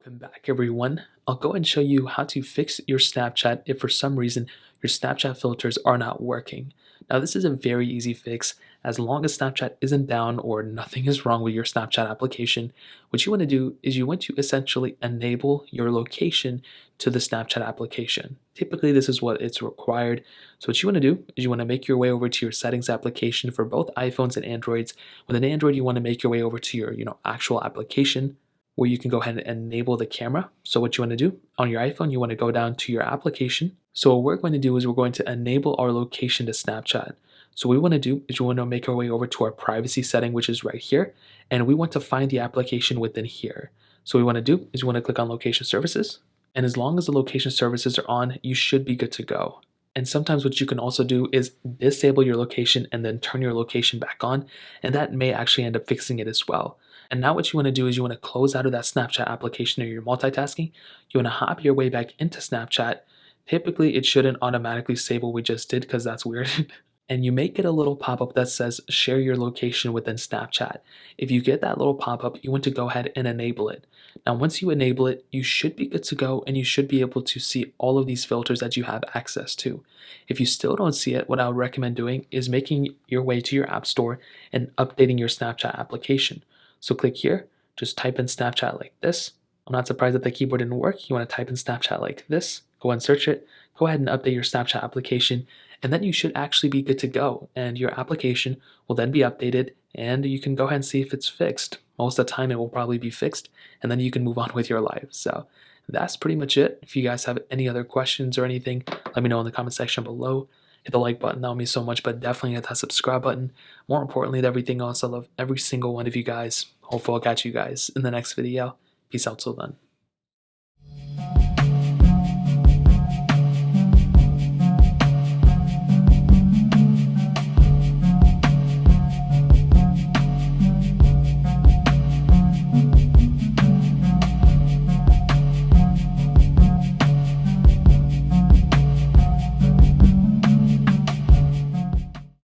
Welcome back, everyone. I'll go and show you how to fix your Snapchat if for some reason your Snapchat filters are not working. Now, this is a very easy fix. As long as Snapchat isn't down or nothing is wrong with your Snapchat application, what you want to do is you want to essentially enable your location to the Snapchat application. Typically, this is what it's required. So what you want to do is you want to make your way over to your settings application for both iPhones and Androids. With an Android, you want to make your way over to your actual application, where you can go ahead and enable the camera. So what you want to do on your iPhone, you want to go down to your application. So what we're going to do is we're going to enable our location to Snapchat. So what we want to do is we want to make our way over to our privacy setting, which is right here. And we want to find the application within here. So what we want to do is we want to click on location services. And as long as the location services are on, you should be good to go. And sometimes what you can also do is disable your location and then turn your location back on. And that may actually end up fixing it as well. And now what you want to do is you want to close out of that Snapchat application or you're multitasking. You want to hop your way back into Snapchat. Typically, it shouldn't automatically save what we just did because that's weird. And you may get a little pop-up that says share your location within Snapchat. If you get that little pop-up, you want to go ahead and enable it. Now, once you enable it, you should be good to go and you should be able to see all of these filters that you have access to. If you still don't see it, what I would recommend doing is making your way to your app store and updating your Snapchat application. So click here, just type in Snapchat like this. I'm not surprised that the keyboard didn't work. You want to type in Snapchat like this, go and search it, go ahead and update your Snapchat application, and then you should actually be good to go. And your application will then be updated and you can go ahead and see if it's fixed. Most of the time it will probably be fixed and then you can move on with your life. So that's pretty much it. If you guys have any other questions or anything, let me know in the comment section below. Hit the like button, that would mean so much, but definitely hit that subscribe button. More importantly than everything else, I love every single one of you guys. Hopefully I'll catch you guys in the next video. Peace out till then.